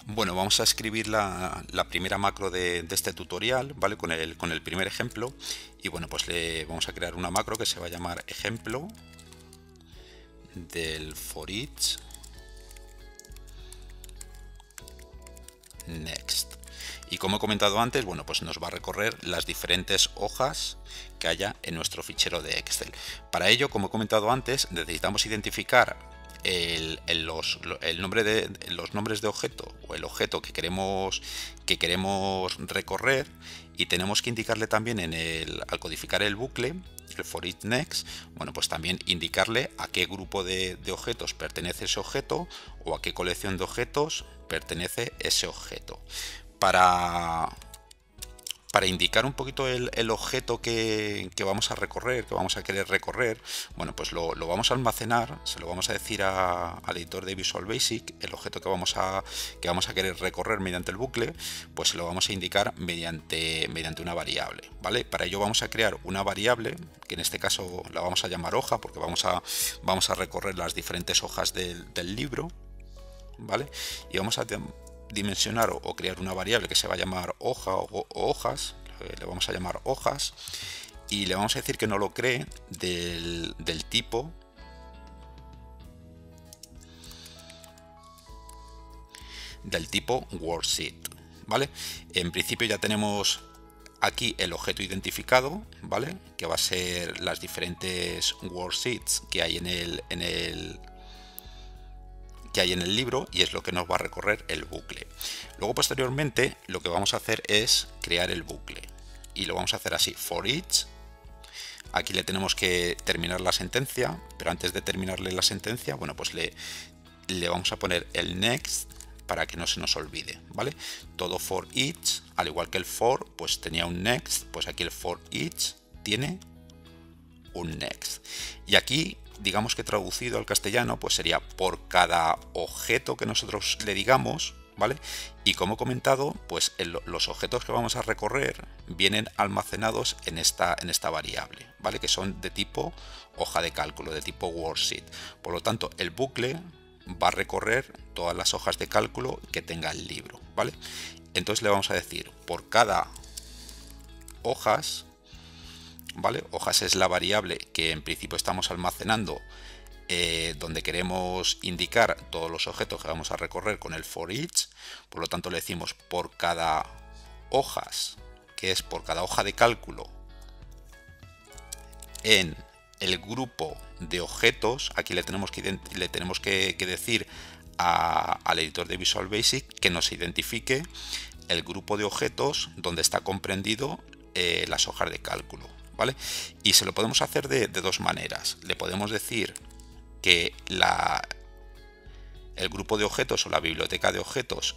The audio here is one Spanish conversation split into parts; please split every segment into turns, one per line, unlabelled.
Bueno, vamos a escribir la primera macro de este tutorial, ¿vale? Con el primer ejemplo. Y bueno, pues le vamos a crear una macro que se va a llamar ejemplo del for each next. Y como he comentado antes, bueno, pues nos va a recorrer las diferentes hojas que haya en nuestro fichero de Excel. Para ello, como he comentado antes, necesitamos identificar los nombres de objeto o el objeto que queremos recorrer, y tenemos que indicarle también al codificar el bucle, el for each next, bueno, pues también indicarle a qué grupo de objetos pertenece ese objeto o a qué colección de objetos pertenece ese objeto. Para, para indicar un poquito el objeto que vamos a recorrer, que vamos a querer recorrer, bueno, pues lo vamos a almacenar, se lo vamos a decir al editor de Visual Basic, el objeto que vamos a querer recorrer mediante el bucle, pues se lo vamos a indicar mediante una variable, ¿vale? Para ello vamos a crear una variable, que en este caso la vamos a llamar hoja, porque vamos a recorrer las diferentes hojas del libro, ¿vale? Y vamos a dimensionar o crear una variable que se va a llamar hoja o hojas, le vamos a llamar hojas, y le vamos a decir que no lo cree del tipo worksheet, ¿vale? En principio ya tenemos aquí el objeto identificado, ¿vale? Que va a ser las diferentes worksheets que hay que hay en el libro, y es lo que nos va a recorrer el bucle. Luego, posteriormente, lo que vamos a hacer es crear el bucle, y lo vamos a hacer así: for each. Aquí le tenemos que terminar la sentencia, pero antes de terminarle la sentencia, bueno, pues le vamos a poner el next para que no se nos olvide, ¿vale? Todo for each, al igual que el for, pues tenía un next, pues aquí el for each tiene un next. Y aquí, digamos que traducido al castellano, pues sería por cada objeto que nosotros le digamos, ¿vale? Y como he comentado, pues los objetos que vamos a recorrer vienen almacenados en esta variable, ¿vale? Que son de tipo hoja de cálculo, de tipo worksheet. Por lo tanto, el bucle va a recorrer todas las hojas de cálculo que tenga el libro, ¿vale? Entonces le vamos a decir por cada hojas, ¿vale? Hojas es la variable que en principio estamos almacenando, donde queremos indicar todos los objetos que vamos a recorrer con el for each. Por lo tanto, le decimos por cada hojas, que es por cada hoja de cálculo en el grupo de objetos. Aquí le tenemos que decir al editor de Visual Basic que nos identifique el grupo de objetos donde está comprendido las hojas de cálculo, ¿vale? Y se lo podemos hacer de dos maneras. Le podemos decir que el grupo de objetos o la biblioteca de objetos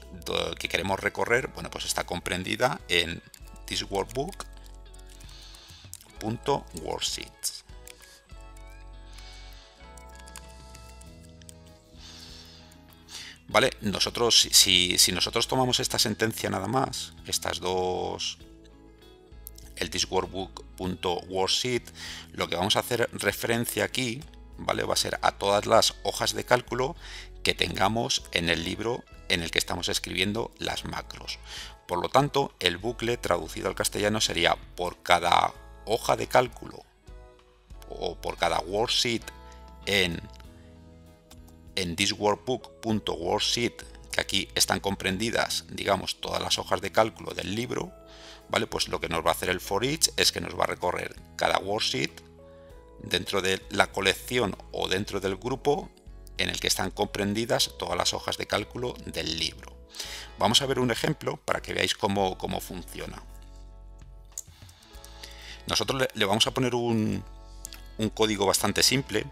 que queremos recorrer, bueno, pues está comprendida en thisworkbook.worksheets. Vale, nosotros, si nosotros tomamos esta sentencia nada más, estas dos, el thisworkbook.worksheet, lo que vamos a hacer referencia aquí, ¿vale? Va a ser a todas las hojas de cálculo que tengamos en el libro en el que estamos escribiendo las macros. Por lo tanto, el bucle traducido al castellano sería por cada hoja de cálculo o por cada worksheet en thisworkbook.worksheet, que aquí están comprendidas, digamos, todas las hojas de cálculo del libro, ¿vale? Pues lo que nos va a hacer el for each es que nos va a recorrer cada worksheet dentro de la colección o dentro del grupo en el que están comprendidas todas las hojas de cálculo del libro. Vamos a ver un ejemplo para que veáis cómo funciona. Nosotros le vamos a poner un código bastante simple,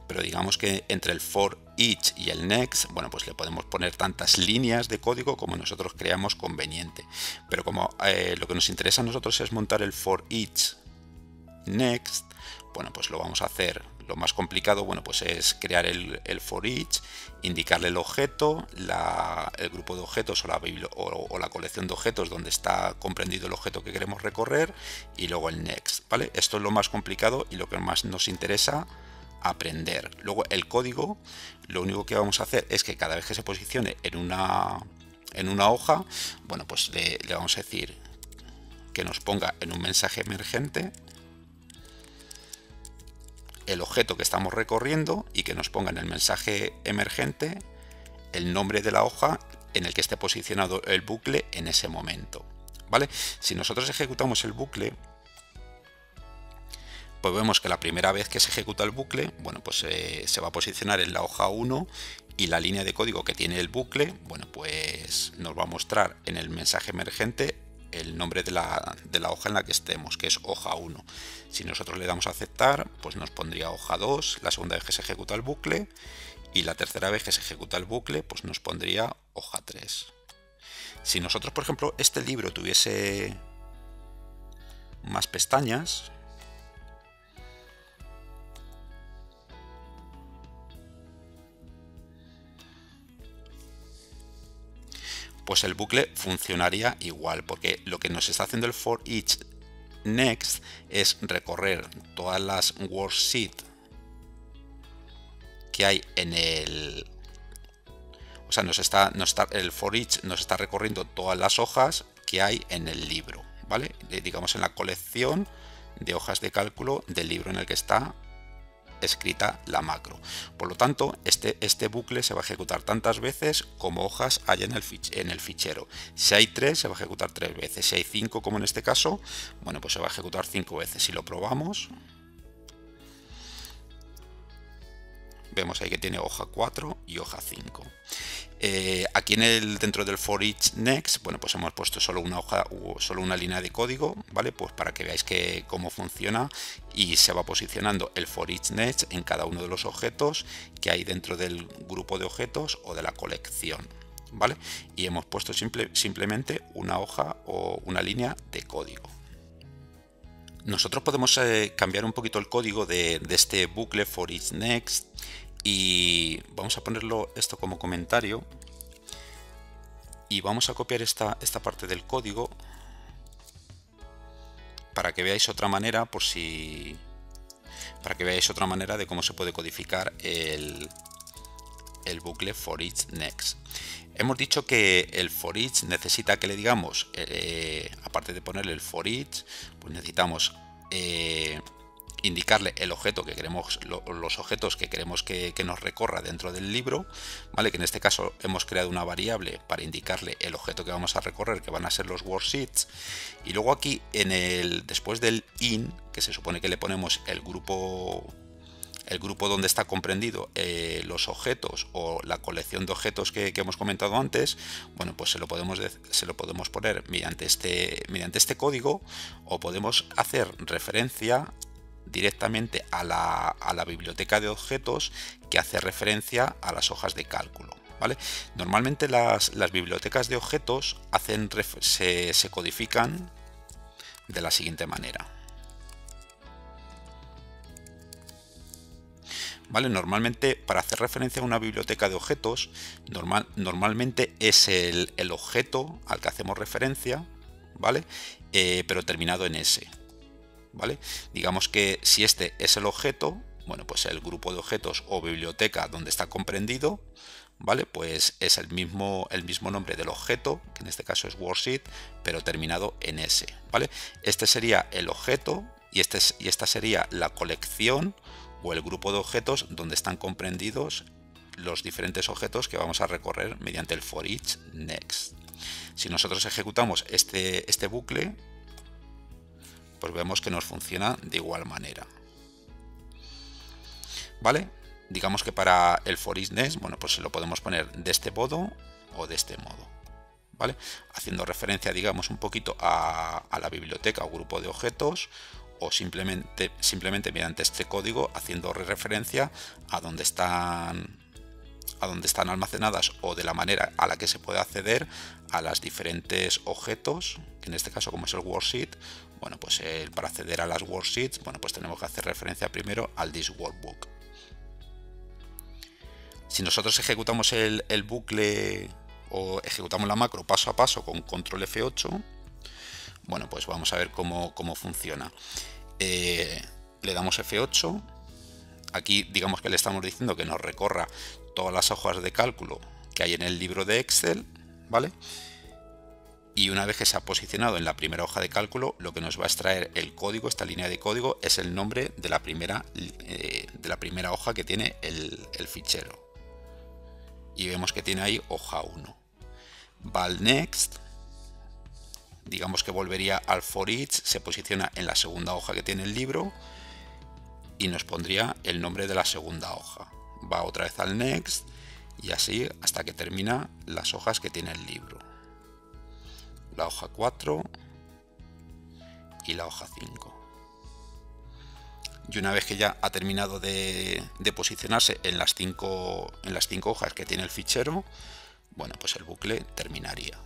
pero digamos que entre el for each y el next, bueno, pues le podemos poner tantas líneas de código como nosotros creamos conveniente. Pero como lo que nos interesa a nosotros es montar el for each next, bueno, pues lo vamos a hacer. Lo más complicado, bueno, pues es crear el for each, indicarle el objeto, el grupo de objetos o la colección de objetos donde está comprendido el objeto que queremos recorrer, y luego el next, ¿vale? Esto es lo más complicado y lo que más nos interesa aprender. Luego el código, lo único que vamos a hacer es que cada vez que se posicione en una hoja, bueno, pues le vamos a decir que nos ponga en un mensaje emergente el objeto que estamos recorriendo y que nos ponga en el mensaje emergente el nombre de la hoja en el que esté posicionado el bucle en ese momento, ¿vale? Si nosotros ejecutamos el bucle, pues vemos que la primera vez que se ejecuta el bucle, bueno, pues se va a posicionar en la hoja 1 y la línea de código que tiene el bucle, bueno, pues nos va a mostrar en el mensaje emergente el nombre de la hoja en la que estemos, que es hoja 1. Si nosotros le damos a aceptar, pues nos pondría hoja 2 la segunda vez que se ejecuta el bucle, y la tercera vez que se ejecuta el bucle, pues nos pondría hoja 3. Si nosotros, por ejemplo, este libro tuviese más pestañas, pues el bucle funcionaría igual, porque lo que nos está haciendo el for each next es recorrer todas las worksheets que hay en el... O sea, el for each nos está recorriendo todas las hojas que hay en el libro, ¿vale? Digamos en la colección de hojas de cálculo del libro en el que está escrita la macro. Por lo tanto, este bucle se va a ejecutar tantas veces como hojas haya en el fichero. Si hay 3, se va a ejecutar 3 veces. Si hay 5, como en este caso, bueno, pues se va a ejecutar 5 veces. Si lo probamos, vemos ahí que tiene hoja 4 y hoja 5. Aquí dentro del for each next, bueno, pues hemos puesto solo una hoja o solo una línea de código, ¿vale? Pues para que veáis cómo funciona, y se va posicionando el for each next en cada uno de los objetos que hay dentro del grupo de objetos o de la colección, ¿vale? Y hemos puesto simplemente una hoja o una línea de código. Nosotros podemos cambiar un poquito el código de este bucle for each next, y vamos a ponerlo esto como comentario, y vamos a copiar esta parte del código para que veáis otra manera, para que veáis otra manera de cómo se puede codificar el bucle for each next. Hemos dicho que el for each necesita que le digamos, aparte de ponerle el for each, pues necesitamos indicarle el objeto que queremos, los objetos que queremos que nos recorra dentro del libro, ¿vale? Que en este caso hemos creado una variable para indicarle el objeto que vamos a recorrer, que van a ser los worksheets. Y luego aquí después del in, que se supone que le ponemos el grupo donde está comprendido los objetos o la colección de objetos que hemos comentado antes, bueno, pues se lo podemos poner mediante este código, o podemos hacer referencia directamente a la biblioteca de objetos que hace referencia a las hojas de cálculo, ¿vale? Normalmente las bibliotecas de objetos se codifican de la siguiente manera, ¿vale? Normalmente, para hacer referencia a una biblioteca de objetos, normalmente es el objeto al que hacemos referencia, ¿vale? Pero terminado en S, ¿vale? Digamos que si este es el objeto, bueno, pues el grupo de objetos o biblioteca donde está comprendido, ¿vale? Pues es el mismo nombre del objeto, que en este caso es worksheet, pero terminado en S, ¿vale? Este sería el objeto y esta sería la colección o el grupo de objetos donde están comprendidos los diferentes objetos que vamos a recorrer mediante el for each next. Si nosotros ejecutamos este bucle, pues vemos que nos funciona de igual manera, ¿vale? Digamos que para el for each next, bueno, pues se lo podemos poner de este modo o de este modo, ¿vale? Haciendo referencia, digamos, un poquito a la biblioteca o grupo de objetos, o simplemente mediante este código haciendo referencia a donde están almacenadas, o de la manera a la que se puede acceder a los diferentes objetos, que en este caso, como es el worksheet, bueno, pues para acceder a las worksheets, bueno, pues tenemos que hacer referencia primero al this workbook. Si nosotros ejecutamos el bucle o ejecutamos la macro paso a paso con control F8, bueno, pues vamos a ver cómo funciona. Le damos F8. Aquí digamos que le estamos diciendo que nos recorra todas las hojas de cálculo que hay en el libro de Excel, ¿vale? Y una vez que se ha posicionado en la primera hoja de cálculo, lo que nos va a extraer el código, esta línea de código, es el nombre de la primera hoja que tiene el fichero. Y vemos que tiene ahí hoja 1. Va al next, digamos que volvería al for each, se posiciona en la segunda hoja que tiene el libro y nos pondría el nombre de la segunda hoja. Va otra vez al next y así hasta que termina las hojas que tiene el libro. La hoja 4 y la hoja 5. Y una vez que ya ha terminado de posicionarse en las cinco hojas que tiene el fichero, bueno, pues el bucle terminaría.